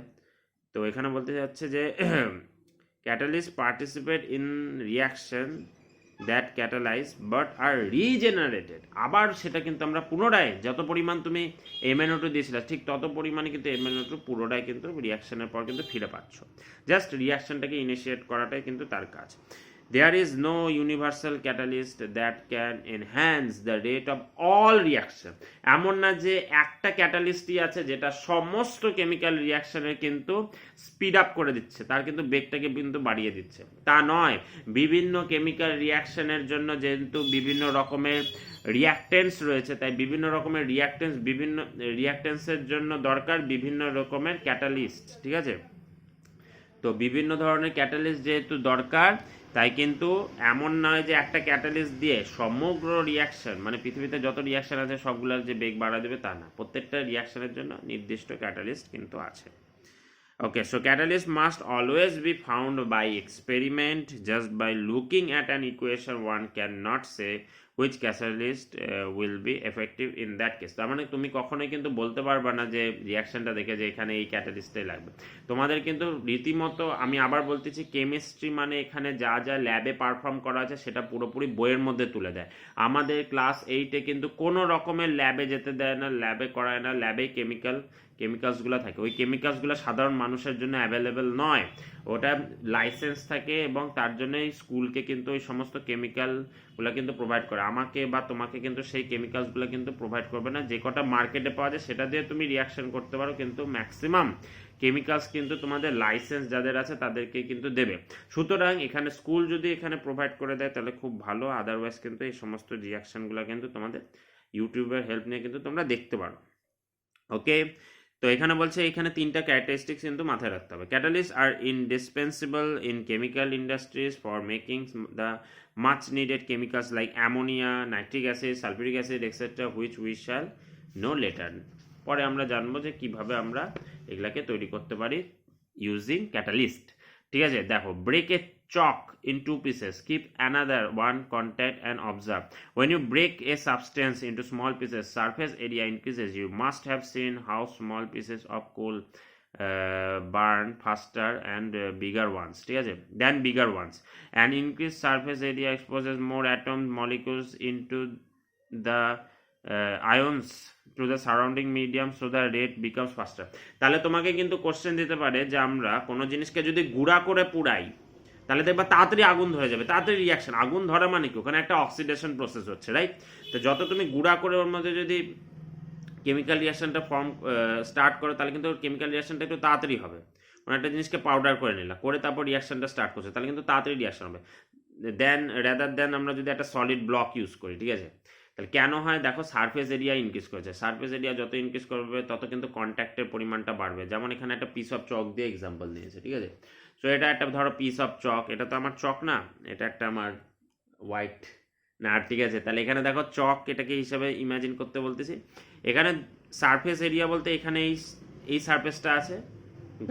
তো এখানে বলতে যাচ্ছে যে catalysts participate in reaction that catalyze but are regenerated। আবার সেটা কিন্তু আমরা পুনরায় যত পরিমাণ তুমি MnO2 দিয়েছিলে ঠিক তত পরিমাণে কিন্তু MnO2 পুরোটাই কিন্তু রিয়াকশনের পর কিন্তু ফিরে পাচ্ছ। জাস্ট রিয়াকশনটাকে ইনিশিয়েট করাটাই কিন্তু তার কাজ। There is no universal catalyst that can enhance the rate of all reaction। এমন না যে একটা ক্যাটালিস্টই আছে যেটা সমস্ত কেমিক্যাল রিয়াকশনের কিন্তু স্পিড আপ করে দিচ্ছে, তার কিন্তু বেগটাকে কিন্তু বাড়িয়ে দিচ্ছে, তা নয়। বিভিন্ন কেমিক্যাল রিয়াকশনের জন্য যেহেতু বিভিন্ন রকমের রিয়াক্টেন্স রয়েছে, তাই বিভিন্ন রকমের বিভিন্ন রিয়াক্টেন্সের জন্য দরকার বিভিন্ন রকমের ক্যাটালিস্ট, ঠিক আছে। তো বিভিন্ন ধরনের ক্যাটালিস্ট যেহেতু দরকার, তাই কিন্তু এমন নয় যে একটা ক্যাটালিস্ট দিয়ে সমগ্র রিয়াকশন, মানে পৃথিবীতে যত রিয়াকশন আছে সবগুলোর যে বেগ বাড়া দেবে তা না, প্রত্যেকটা রিয়াকশনের জন্য নির্দিষ্ট ক্যাটালিস্ট কিন্তু আছে। Okay, so catalyst must always be found by experiment. Just by looking at an equation, one cannot say which catalyst will be effective in that case। তার মানে তুমি কখনোই কিন্তু বলতে পারবে না যে রিয়াকশনটা দেখে যে এখানে এই ক্যাটালিস্টটাই লাগবে। তোমাদের কিন্তু রীতিমতো, আমি আবার বলতেছি, কেমিস্ট্রি মানে এখানে যা যা ল্যাবে পারফর্ম করা আছে সেটা পুরোপুরি বইয়ের মধ্যে তুলে দেয়। আমাদের ক্লাস 8-এ কিন্তু কোনো রকমের ল্যাবে যেতে দেয় না, ল্যাবে করায় না, ল্যাবেই কেমিক্যালসগুলো থাকে। ওই কেমিক্যালসগুলো সাধারণ মানুষের জন্য অ্যাভেলেবেল নয়, ওটা লাইসেন্স থাকে এবং তার জন্যই স্কুলকে কিন্তু ওই সমস্ত কেমিক্যালগুলো কিন্তু প্রোভাইড করে। আমাকে বা তোমাকে কিন্তু সেই কেমিক্যালসগুলো কিন্তু প্রোভাইড করবে না। যে কটা মার্কেটে পাওয়া যায় সেটা দিয়ে তুমি রিয়াকশন করতে পারো, কিন্তু ম্যাক্সিমাম কেমিক্যালস কিন্তু তোমাদের লাইসেন্স যাদের আছে তাদেরকে কিন্তু দেবে। সুতরাং এখানে স্কুল যদি এখানে প্রোভাইড করে দেয় তাহলে খুব ভালো, আদারওয়াইজ কিন্তু এই সমস্ত রিয়াকশনগুলো কিন্তু তোমাদের ইউটিউবের হেল্প নিয়ে কিন্তু তোমরা দেখতে পারো। ওকে, তো এখানে বলছে এখানে 3টা ক্যারেক্টারিস্টিক্স কিন্তু মাথায় রাখতে হবে। Catalyst are indispensable in chemical industries for making the much needed chemicals like ammonia, nitric acid, sulphuric acid etcetera, which we shall know later. পরে আমরা জানবো যে কিভাবে আমরা এগুলাকে তৈরি করতে পারি ইউজিং ক্যাটালিস্ট, ঠিক আছে। দেখো, break A chalk in 2 pieces, keep another one contact and observe. When you break a substance into small pieces, surface area increases. You must have seen how small pieces of coal burn faster and bigger ones, ঠিক আছে, than bigger ones. And increased surface area exposes more atom molecules into the ions to the surrounding medium, so the rate becomes faster। তাহলে তোমাকে কিন্তু question দিতে পারে যে আমরা কোনো জিনিসকে যদি গুঁড়া করে পুড়াই তাহলে দেখবা তাড়াতাড়ি আগুন ধরে যাবে, তাড়াতাড়ি রিয়াকশন। আগুন ধরা মানে কি? ওখানে একটা অক্সিডেশন প্রসেস হচ্ছে, রাইট? তো যত তুমি গুঁড়া করে ওর মধ্যে যদি কেমিক্যাল রিয়াকশনটা স্টার্ট করো তাহলে কিন্তু কেমিক্যাল রিয়াকশনটা একটু তাড়াতাড়ি হবে। কোনো একটা জিনিসকে পাউডার করে নিলা, করে তারপর রিয়াকশনটা স্টার্ট করছে, তাহলে কিন্তু তাড়াতাড়ি রিয়াকশন হবে রাদার দেন আমরা যদি একটা সলিড ব্লক ইউজ করি, ঠিক আছে। তাহলে কেন হয়? দেখো, সারফেস এরিয়া ইনক্রিজ করেছে। সারফেস এরিয়া যত ইনক্রিজ করবে তত কিন্তু কন্ট্যাক্টের পরিমাণটা বাড়বে। যেমন এখানে একটা পিস অফ চক দিয়ে এক্সাম্পল দিয়েছে, ঠিক আছে। সো এটা একটা ধরো পিস অফ চক, এটা তো আমার চক না, এটা একটা আমার হোয়াইট না, ঠিক আছে। তাহলে এখানে দেখো চক এটাকে হিসাবে ইমাজিন করতে বলতেছি। এখানে সারফেস এরিয়া বলতে এখানে এই সারফেসটা আছে,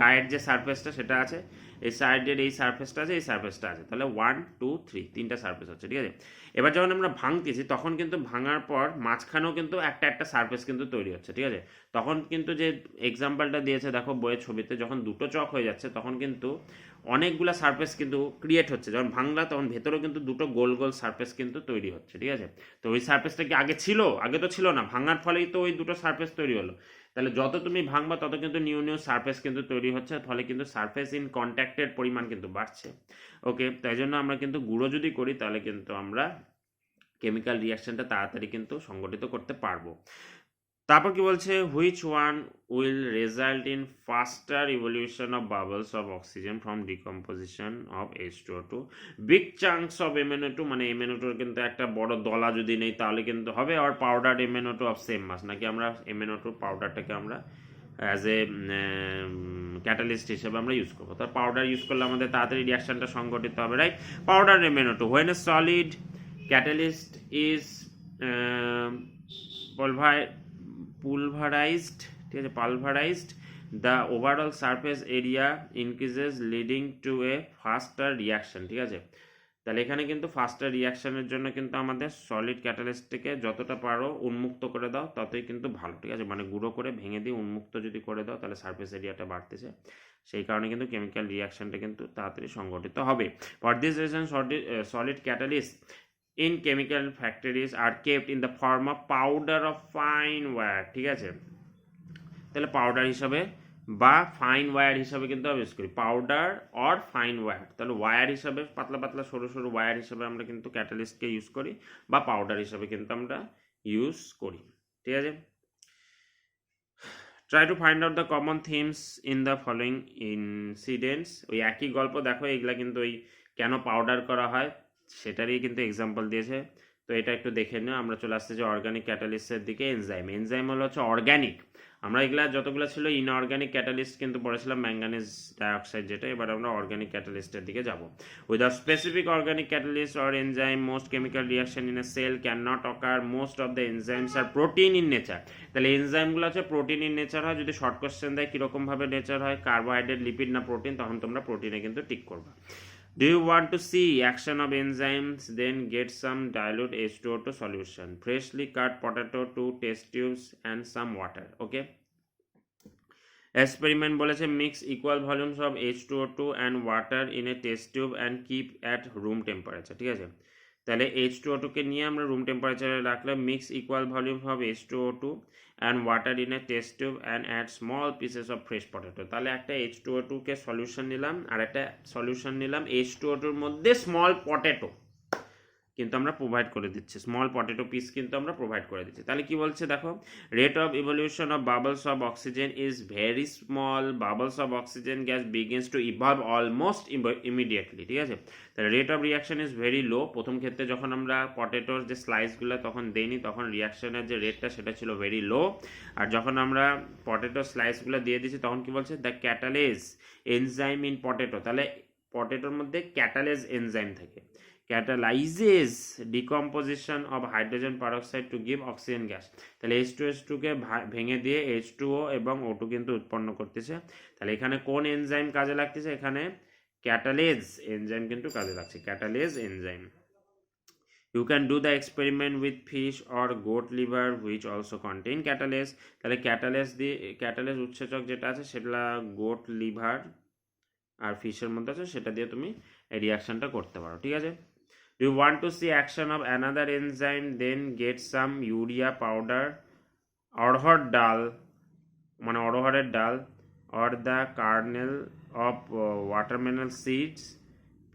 গায়ের যে সারফেসটা সেটা আছে, এই সাইডের এই সারফেসটা আছে, এই সারফেসটা আছে। তাহলে 1 2 3 3টা সারফেস হচ্ছে, ঠিক আছে। এবার যখন আমরা ভাঙতেছি তখন কিন্তু ভাঙার পর মাঝখানেও কিন্তু একটা সারফেস কিন্তু তৈরি হচ্ছে, ঠিক আছে। তখন কিন্তু যে এক্সাম্পলটা দিয়েছে দেখো বইয়ের ছবিতে, যখন দুটো চক হয়ে যাচ্ছে তখন কিন্তু অনেকগুলো সারফেস কিন্তু ক্রিয়েট হচ্ছে, যখন ভাঙলা তখন ভেতরেও কিন্তু দুটো গোল গোল সারফেস কিন্তু তৈরি হচ্ছে, ঠিক আছে। তো ওই সারফেসটা কি আগে ছিল? আগে তো ছিল না, ভাঙার ফলেই তো ওই দুটো সারফেস তৈরি হলো। তাহলে যত তুমি ভাঙবা তত কিন্তু নিউ নিউ সারফেস কিন্তু তৈরি হচ্ছে, ফলে কিন্তু সারফেস ইন কন্ট্যাক্টের পরিমাণ কিন্তু বাড়ছে। ওকে, তাই জন্য আমরা কিন্তু গুঁড়ো যদি করি তাহলে কিন্তু আমরা কেমিক্যাল রিয়াকশনটা তাড়াতাড়ি কিন্তু সংগঠিত করতে পারবো। তারপর কি বলছে, which one will result in faster evolution of bubbles of oxygen from decomposition of H2O2, big chunks of MnO2, মানে MnO2 কিন্তু একটা বড় দলা যদি নেই তাহলে কিন্তু হবে, আর পাউডার MnO2 অফ সেম মাস, নাকি আমরা MnO2 পাউডারটাকে আমরা অ্যাজ এ ক্যাটালিস্ট হিসেবে আমরা ইউজ করবো। তার পাউডার ইউজ করলে আমাদের তাড়াতাড়ি রিয়াকশনটা সংগঠিত হবে, right. Powder MnO2 when a solid catalyst is pulverized, ঠিক আছে, pulverized, the overall surface area increases leading to a faster reaction, ঠিক আছে। তাহলে এখানে কিন্তু ফাস্টার রিয়াকশনের জন্য কিন্তু আমাদের সলিড ক্যাটালিস্টকে যতটা পারো উন্মুক্ত করে দাও ততই কিন্তু ভালো, ঠিক আছে। মানে গুঁড়ো করে ভেঙে দিয়ে উন্মুক্ত যদি করে দাও তাহলে সারফেস এরিয়াটা বাড়তেছে, সেই কারণে কিন্তু কেমিক্যাল রিয়াকশনটা কিন্তু তাড়াতাড়ি সংগঠিত হবে। For this reason solid catalyst in chemical factories are kept in the form of powder of fine wire, ঠিক আছে। তাহলে পাউডার হিসাবে বা ফাইন ওয়্যার হিসাবে কিন্তু আমরা ইউজ করি, পাউডার অর ফাইন ওয়্যার। তাহলে ওয়্যার হিসাবে পাতলা পাতলা সরু সরু ওয়্যার হিসাবে আমরা কিন্তু ক্যাটালিস্টকে ইউজ করি, বা পাউডার হিসাবে কিন্তু আমরা ইউজ করি, ঠিক আছে। Try to find out the common themes in the following incidents. ওই একই গল্প দেখো, এগুলা কিন্তু ওই কেন পাউডার করা হয় সেটারই কিন্তু এক্সাম্পল দিয়েছে। তো এটা একটু দেখে নিও। আমরা চলে আসতেছি অর্গানিক ক্যাটালিস্টের দিকে। এনজাইম হলো হচ্ছে অর্গানিক, আমরা এগুলা যতগুলো ছিল ইনঅর্গানিক ক্যাটালিস্ট কিন্তু পড়েছিলাম ম্যাঙ্গানিজ ডাইঅক্সাইড যেটা, এবার আমরা অর্গানিক ক্যাটালিস্টের দিকে যাব। With a specific organic catalyst or enzyme most chemical reaction in a cell can not occur, most of the enzymes are protein in nature. তাহলে এনজাইমগুলো হচ্ছে প্রোটিন ইন নেচার হয়। যদি শর্ট কোশ্চেন দেয় কীরকমভাবে নেচার হয়, কার্বোহাইড্রেট, লিপিড না protein, তখন তোমরা প্রোটিনে কিন্তু টিক করবা। Do you want to see action of enzymes? Then get some dilute H2O2 solution, freshly cut potato, 2 test tubes and some water. Okay. Experiment বলেছে mix equal volumes of H2O2 and water in a test tube and keep at room temperature, ঠিক আছে। তাহলে H2O2 কে নিয়ে আমরা room টেম্পারেচারে রাখলাম, mix equal volume of H2O2 and water in a test tube and add small pieces of fresh potato. তাহলে একটা H2O2 কে solution নিলাম আর একটা সলিউশন নিলাম H2O2 এর মধ্যে স্মল পটেটো কিন্তু আমরা প্রোভাইড করে দিচ্ছি, স্মল পটেটো পিস কিন্তু আমরা প্রোভাইড করে দিচ্ছি। তাহলে কি বলছে দেখো, rate of evolution of bubbles of oxygen is very small, bubbles of oxygen gas begins two evolve almost immediately, ঠিক আছে। তাহলে rate of reaction is very low. প্রথম ক্ষেত্রে যখন আমরা পটেটোর যে স্লাইসগুলো তখন দেইনি, তখন রিয়াকশনের যে রেটটা সেটা ছিল ভেরি লো। আর যখন আমরা পটেটো স্লাইসগুলো দিয়ে দিচ্ছি তখন কি বলছে, the catalase enzyme in potato. তাহলে পটেটোর মধ্যে ক্যাটালেজ এনজাইম থাকে, catalyzes decomposition of hydrogen peroxide to give oxygen gas। তাহলে H2S2 কে ভেঙে দিয়ে H2O এবং O2 কিন্তু উৎপন্ন করতেছে। তাহলে এখানে কোন এনজাইম কাজে লাগতেছে, এখানে ক্যাটালেজ এনজাইম কিন্তু কাজে লাগছে, catalase enzyme. You can do the experiment with fish or goat liver which also contain catalase। তাহলে ক্যাটালেজ উৎসেচক যেটা আছে সেটা গোট লিভার আর ফিশের মধ্যে আছে, সেটা দিয়ে তুমি এই রিয়াকশনটা করতে পারো, ঠিক আছে। You want to see action of another enzyme, then get some urea powder, অড়হর ডাল মানে অড়হরের ডাল, or the kernel of watermelon seeds,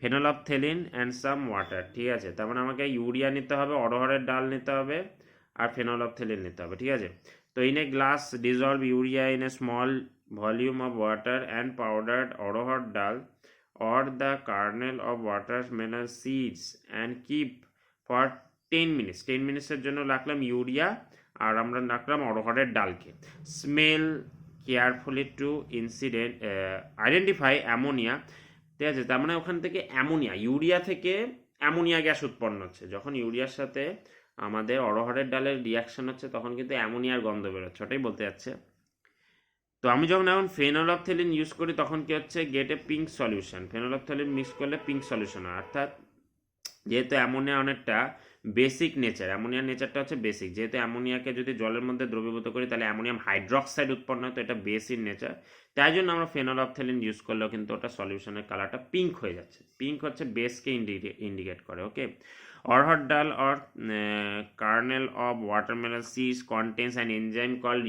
phenolphthalein and some water, ঠিক আছে। তার মানে আমাকে ইউরিয়া নিতে হবে, অড়হরের ডাল নিতে হবে আর phenolphthalein নিতে হবে, ঠিক আছে। তো in a glass dissolve urea in a small volume of water and powdered অড়হর ডাল or the kernel of watermelon seeds and keep for 10 minutes। 10 মিনিটসের জন্য রাখলাম ইউরিয়া আর আমরা রাখলাম অড়হরের ডালকে। Smell carefully to identify ammonia, ঠিক আছে। তার মানে ওখান থেকে অ্যামোনিয়া, ইউরিয়া থেকে অ্যামোনিয়া গ্যাস উৎপন্ন হচ্ছে। যখন ইউরিয়ার সাথে আমাদের অড়হরের ডালের রিয়াকশন হচ্ছে তখন কিন্তু অ্যামোনিয়ার গন্ধ বেরোচ্ছে, ওটাই বলতে যাচ্ছে। তো আমি যখন এখন ফেনলফথ্যালিন ইউজ করি তখন কি হচ্ছে, get a pink solution. Phenolphthalein mix করলে পিঙ্ক সলিউশন হয়, অর্থাৎ যেহেতু অ্যামোনিয়া অনেকটা বেসিক নেচার, অ্যামোনিয়ার নেচারটা হচ্ছে বেসিক। যেহেতু অ্যামোনিয়াকে যদি জলের মধ্যে দ্রবীভূত করি তাহলে অ্যামোনিয়াম হাইড্রক্সাইড উৎপন্ন হয়, তো এটা বেস ইন নেচার। তাই জন্য আমরা ফেনলফথেলিন ইউজ করলেও কিন্তু ওটা সলিউশনের কালারটা পিঙ্ক হয়ে যাচ্ছে। পিঙ্ক হচ্ছে বেসকে ইন্ডিকেট করে। Okay, arhar dal or kernel of watermelon seeds contains an enzyme called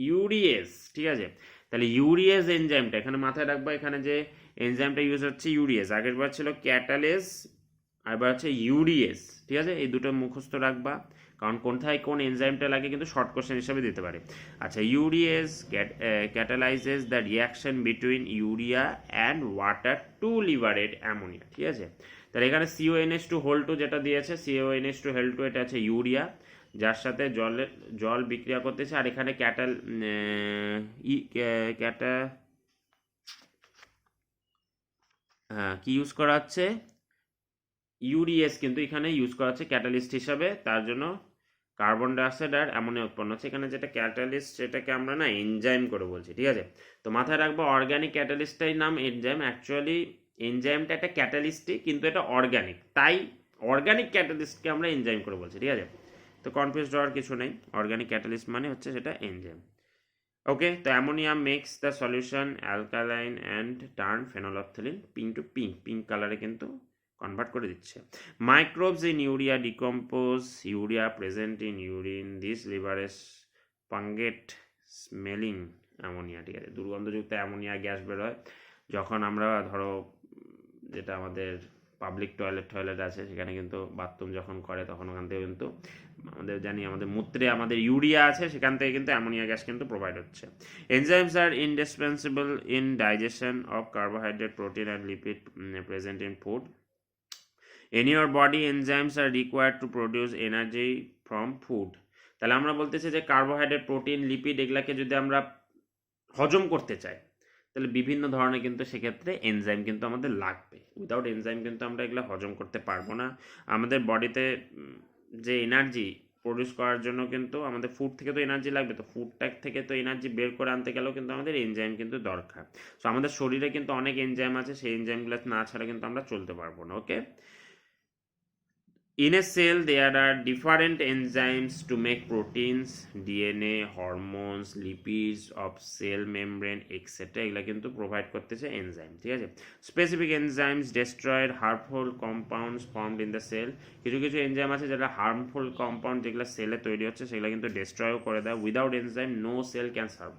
urease. ঠিক আছে, তাহলে ইউরিয়েস এনজাইমটা এখানে মাথায় রাখবো, এখানে যে এনজাইমটা ইউজ হচ্ছে ইউরিয়েস, আগের বার ছিল ক্যাটালেস আর এবার হচ্ছে ইউরিয়েস। ঠিক আছে, এই দুটো মুখস্থ রাখবা, কারণ কোথায় কোন এনজাইমটা লাগে কিন্তু শর্ট কোশ্চেন হিসেবে দিতে পারে। আচ্ছা, urease catalyses the reaction between urea and water to liberate ammonia. ঠিক আছে, তাহলে এখানে CONH2 হোল 2 যেটা দিয়েছে, CONH2 হোল 2 এটা হচ্ছে ইউরিয়া, যার সাথে জল বিক্রিয়া করতেছে। আর এখানে কি ইউজ করা হচ্ছে, ইউরিএস কিন্তু এখানে ইউজ করা হচ্ছে ক্যাটালিস্ট হিসাবে, তার জন্য কার্বন ডাইঅক্সাইড আর অ্যামোনিয়া উৎপন্ন হচ্ছে। এখানে যেটা ক্যাটালিস্ট সেটাকে আমরা না এনজাইম করে বলছি। ঠিক আছে, তো মাথায় রাখবো অর্গানিক ক্যাটালিস্টটাই নাম এনজাইম। অ্যাকচুয়ালি এনজাইমটা একটা ক্যাটালিস্টই, কিন্তু এটা অর্গানিক, তাই অর্গানিক ক্যাটালিস্টকে আমরা এনজাইম করে বলছি। ঠিক আছে, তো কনফিউজ হওয়ার কিছু নেই, অর্গানিক ক্যাটালিস্ট মানে হচ্ছে সেটা এনজাইম। ওকে, তো ammonia makes the solution alkaline and turn phenolphthalein pink to pink কালারে কিন্তু কনভার্ট করে দিচ্ছে। Microbes in urea decompose urea present in urine, this লিভারেস পাঙ্গেট স্মেলিং অ্যামোনিয়া। ঠিক আছে, দুর্গন্ধযুক্ত অ্যামোনিয়া গ্যাস বের হয় যখন আমরা ধরো যেটা আমাদের পাবলিক টয়লেট আছে সেখানে কিন্তু বাথরুম যখন করে তখন ওখান থেকে কিন্তু আমাদের জানি আমাদের মূত্রে আমাদের ইউরিয়া আছে, সেখান থেকে কিন্তু অ্যামোনিয়া গ্যাস কিন্তু প্রোভাইড হচ্ছে। Enzymes are indispensable in digestion of carbohydrate, protein and lipid present in food. In your body, enzymes are required to produce energy from food. তাহলে আমরা বলতেছি যে কার্বোহাইড্রেট, প্রোটিন, লিপিড এগুলাকে যদি আমরা হজম করতে চাই তাহলে বিভিন্ন ধরনের কিন্তু সেক্ষেত্রে এনজাইম কিন্তু আমাদের লাগবে। উইদাউট এনজাইম কিন্তু আমরা এগুলো হজম করতে পারবো না। আমাদের বডিতে যে এনার্জি প্রডিউস করার জন্য কিন্তু আমাদের ফুড থেকে তো এনার্জি লাগবে, তো ফুডটা থেকে তো এনার্জি বের করে আনতে গেলেও কিন্তু আমাদের এনজাইম কিন্তু দরকার। সো আমাদের শরীরে কিন্তু অনেক এনজাইম আছে, সেই এনজাইমগুলো না ছাড়া কিন্তু আমরা চলতে পারবো না। ওকে, in a cell there are different enzymes to make proteins, DNA, hormones, lipids of cell membrane etc. এগুলা কিন্তু প্রোভাইড করতেছে এনজাইম। ঠিক আছে, specific enzymes destroyed harmful compounds formed in the cell. কিছু কিছু এনজাইম আছে যেটা হার্মফুল কম্পাউন্ড যেগুলো সেলে তৈরি হচ্ছে সেগুলো কিন্তু ডেস্ট্রয়ও করে দেয়। Without enzyme no cell can survive.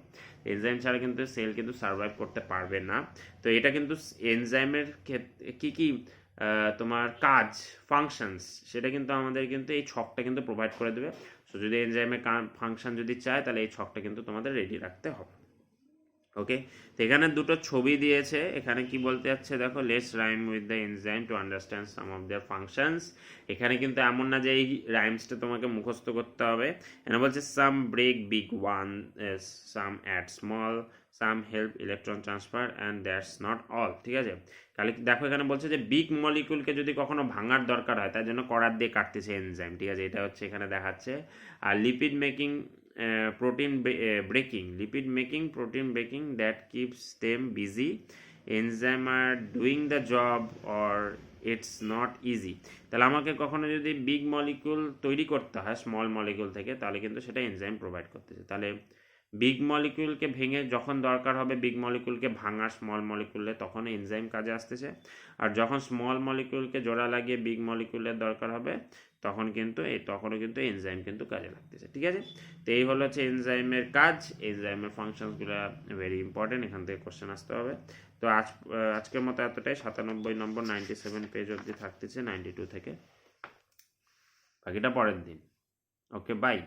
Enzyme ছাড়া কিন্তু সেল কিন্তু সার্ভাইভ করতে পারবে না। তো এটা কিন্তু এনজাইমের ক্ষেত্রে কি তোমার কাজ ফাংশনস সেটা কিন্তু আমাদের কিন্তু এই ছকটা কিন্তু প্রোভাইড করে দেবে। সো যদি এনজাইমের ফাংশন যদি চায় তাহলে এই ছকটা কিন্তু তোমাদের রেডি রাখতে হবে। ওকে, তো এখানে দুটো ছবি দিয়েছে, এখানে কি বলতে যাচ্ছে দেখো, let's rhyme with the enzyme to understand some of their functions. এখানে কিন্তু এমন না যে এই রাইমসটা তোমাকে মুখস্থ করতে হবে। এখানে বলছে some break big one, some add small, some help electron transfer and that's not all. ঠিক আছে, তাহলে দেখো এখানে বলছে যে বিগ মলিকুলকে যদি কখনো ভাঙার দরকার হয় তার জন্য করার দিয়ে কাটতেছে এনজাইম। ঠিক আছে, এটা হচ্ছে এখানে দেখাচ্ছে। আর lipid making protein breaking, lipid making, protein breaking that keeps them busy. Enzyme are doing the job or it's not easy. তাহলে আমাকে কখনো যদি বিগ মলিকুল তৈরি করতে হয় স্মল মলিকুল থেকে তাহলে কিন্তু সেটা এনজাইম প্রোভাইড করতেছে। তাহলে বিগ মলিকুলকে ভেঙে যখন দরকার হবে বিগ মলিকুলকে ভাঙা স্মল মলিকুলে তখন এনজাইম কাজে আসতেছে, আর যখন স্মল মলিকুলকে জোড়া লাগিয়ে বিগ মলিকুলের দরকার হবে তখনও কিন্তু এনজাইম কিন্তু কাজে লাগতেছে। ঠিক আছে, তো এই হলো হচ্ছে এনজাইমের কাজ, এনজাইমের ফাংশনসগুলো ভেরি ইম্পর্টেন্ট, এখান থেকে কোশ্চেন আসতে হবে। তো আজকের মতো এতটাই। 97 নম্বর 97 পেজ অবধি থাকতেছে 92 থেকে, বাকিটা পরের দিন। ওকে, বাই।